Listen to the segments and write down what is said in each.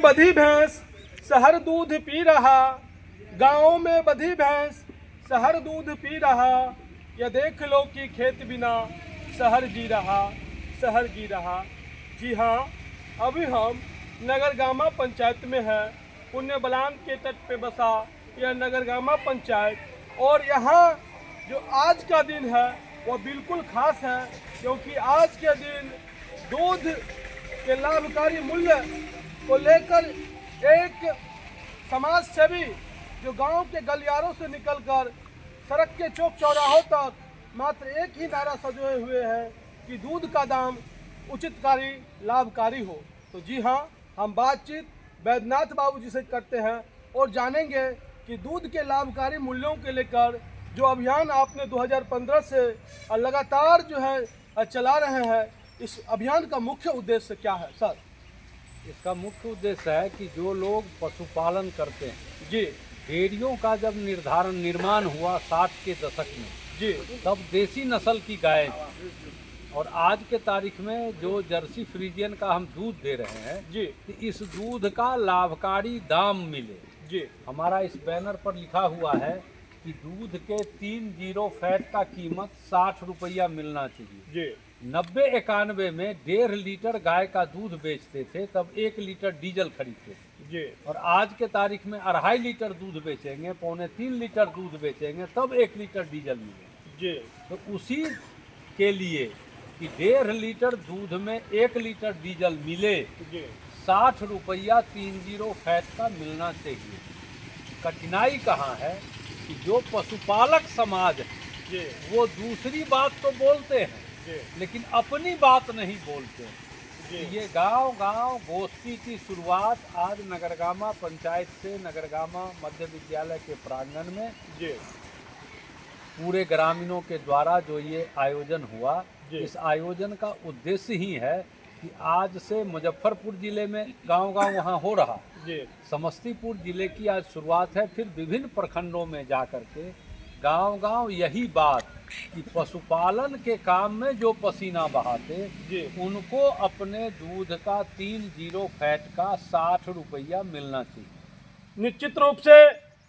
बधी भैंस शहर दूध पी रहा, गाँव में बधी भैंस शहर दूध पी रहा, यह देख लो कि खेत बिना शहर जी रहा, शहर जी रहा। जी हाँ, अभी हम नगरगामा पंचायत में है। पुण्य बलान के तट पे बसा यह नगरगामा पंचायत, और यहाँ जो आज का दिन है वह बिल्कुल खास है, क्योंकि आज के दिन दूध के लाभकारी मूल्य को लेकर एक समाज सेवी जो गांव के गलियारों से निकलकर सड़क के चौक चौराहों तक मात्र एक ही नारा सजोए हुए है कि दूध का दाम उचितकारी लाभकारी हो। तो जी हाँ, हम बातचीत वैद्यनाथ बाबू जी से करते हैं और जानेंगे कि दूध के लाभकारी मूल्यों के लेकर जो अभियान आपने 2015 से लगातार जो है चला रहे हैं, इस अभियान का मुख्य उद्देश्य क्या है सर? इसका मुख्य उद्देश्य है कि जो लोग पशुपालन करते हैं जी डेयरियों का जब निर्माण हुआ 60 के दशक में जी तब देसी नस्ल की गाय थी, और आज के तारीख में जो जर्सी फ्रीजियन का हम दूध दे रहे हैं जी कि इस दूध का लाभकारी दाम मिले। जी हमारा इस बैनर पर लिखा हुआ है कि दूध के 3 फैट का कीमत 60 रुपया मिलना चाहिए। जी 90-91 में 1.5 लीटर गाय का दूध बेचते थे, तब 1 लीटर डीजल खरीदते थे, जी और आज के तारीख में 2.5 लीटर दूध बेचेंगे, 2.75 लीटर दूध बेचेंगे, तब 1 लीटर डीजल मिलेगा। जी तो उसी के लिए कि 1.5 लीटर दूध में 1 लीटर डीजल मिले, जी 60 रुपया 30 फैट का मिलना चाहिए। कठिनाई कहाँ है कि जो पशुपालक समाज है जी वो दूसरी बात तो बोलते हैं जी लेकिन अपनी बात नहीं बोलते हैं। जी ये गांव-गांव गोष्ठी की शुरुआत आज नगरगामा पंचायत से नगरगामा मध्य विद्यालय के प्रांगण में जी पूरे ग्रामीणों के द्वारा जो ये आयोजन हुआ, जी। इस आयोजन का उद्देश्य ही है कि आज से मुजफ्फरपुर जिले में गांव-गांव वहाँ हो रहा, जी समस्तीपुर जिले की आज शुरुआत है, फिर विभिन्न प्रखंडों में जा कर के गांव-गांव यही बात कि पशुपालन के काम में जो पसीना बहाते जी उनको अपने दूध का 30 फैट का 60 रुपया मिलना चाहिए। निश्चित रूप से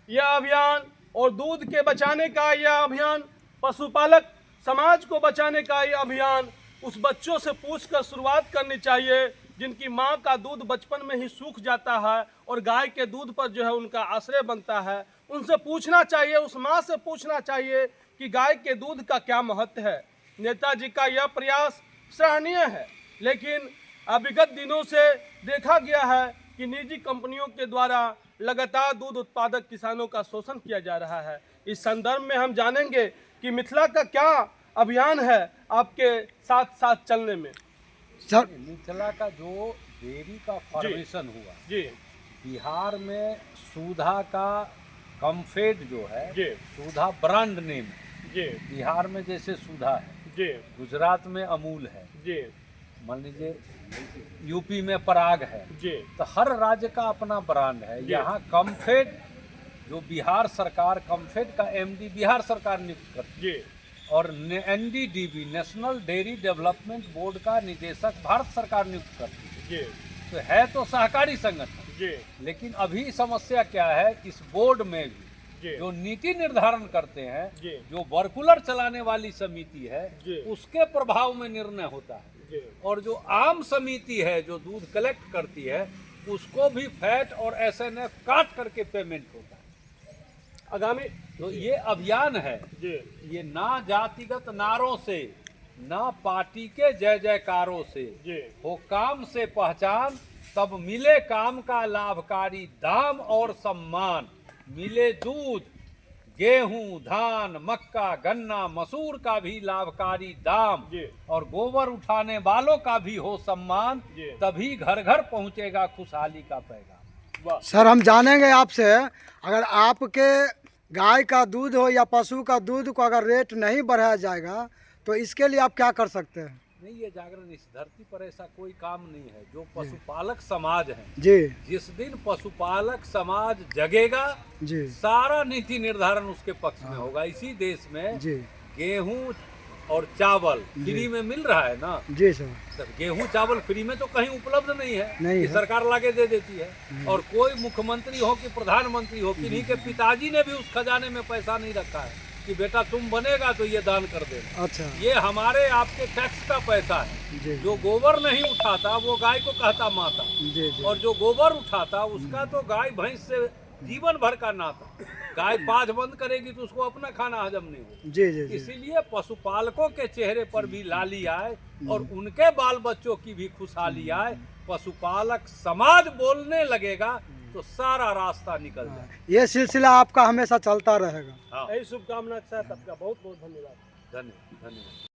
यह अभियान और दूध के बचाने का यह अभियान, पशुपालक समाज को बचाने का यह अभियान उस बच्चों से पूछकर शुरुआत करनी चाहिए जिनकी माँ का दूध बचपन में ही सूख जाता है और गाय के दूध पर जो है उनका आश्रय बनता है। उनसे पूछना चाहिए, उस माँ से पूछना चाहिए कि गाय के दूध का क्या महत्व है। नेताजी का यह प्रयास सराहनीय है, लेकिन विगत दिनों से देखा गया है कि निजी कंपनियों के द्वारा लगातार दूध उत्पादक किसानों का शोषण किया जा रहा है। इस संदर्भ में हम जानेंगे कि मिथिला का क्या अभियान है आपके साथ साथ चलने में। सर, मिथिला का जो डेयरी का फॉर्मेशन हुआ जी बिहार में, सुधा का कम्फेड जो है, जी सुधा ब्रांड नेम है। जी बिहार में जैसे सुधा है, जी गुजरात में अमूल है, जी मान लीजिए यूपी में पराग है, जी तो हर राज्य का अपना ब्रांड है। जी। यहाँ कम्फेड जो बिहार सरकार, कम्फेड का एमडी बिहार सरकार नियुक्त करती है, जी और NDDB national dairy development board का निदेशक भारत सरकार नियुक्त करती है। जी तो है तो सहकारी संगठन, जी लेकिन अभी समस्या क्या है, इस बोर्ड में भी जी जो नीति निर्धारण करते हैं, जी जो वर्कुलर चलाने वाली समिति है, जी उसके प्रभाव में निर्णय होता है, जी और जो आम समिति है जो दूध कलेक्ट करती है उसको भी फैट और एसएनएफ काट करके पेमेंट होता है। आगामी तो ये अभियान है, जी ये ना जातिगत नारों से, ना पार्टी के जय जयकारों से जी हो, काम से पहचान, तब मिले काम का लाभकारी दाम और सम्मान, मिले दूध, गेहूं, धान, मक्का, गन्ना, मसूर का भी लाभकारी दाम, जी और गोबर उठाने वालों का भी हो सम्मान, जी। तभी घर घर पहुंचेगा खुशहाली का पैगाम। वाह। सर, हम जानेंगे आपसे, अगर आपके गाय का दूध हो या पशु का दूध को अगर रेट नहीं बढ़ाया जाएगा तो इसके लिए आप क्या कर सकते हैं? नहीं, ये जागरण, इस धरती पर ऐसा कोई काम नहीं है। जो पशुपालक समाज है, जी जिस दिन पशुपालक समाज जगेगा, जी सारा नीति निर्धारण उसके पक्ष में होगा। इसी देश में जी गेहूं, और चावल फ्री में मिल रहा है ना। जी सर। तो गेहूं चावल फ्री में तो कहीं उपलब्ध नहीं है, नहीं कि है। सरकार लाके दे देती है। और कोई मुख्यमंत्री हो कि प्रधानमंत्री हो, किन्हीं के पिताजी ने भी उस खजाने में पैसा नहीं रखा है कि बेटा तुम बनेगा तो ये दान कर देना। अच्छा। ये हमारे आपके टैक्स का पैसा है। जी जो गोबर नहीं उठाता वो गाय को कहता माता, जी जी। और जो गोबर उठाता उसका तो गाय भैंस से जीवन भर का नाता। गाय पाज बंद करेगी तो उसको अपना खाना हजम नहीं होगा। जी जी जी। इसीलिए पशुपालकों के चेहरे पर भी लाली आए और उनके बाल बच्चों की भी खुशहाली आए। पशुपालक समाज बोलने लगेगा तो सारा रास्ता निकल जाए। ये सिलसिला आपका हमेशा चलता रहेगा। हाँ, यही शुभकामना के साथ आपका बहुत बहुत धन्यवाद। धन्यवाद।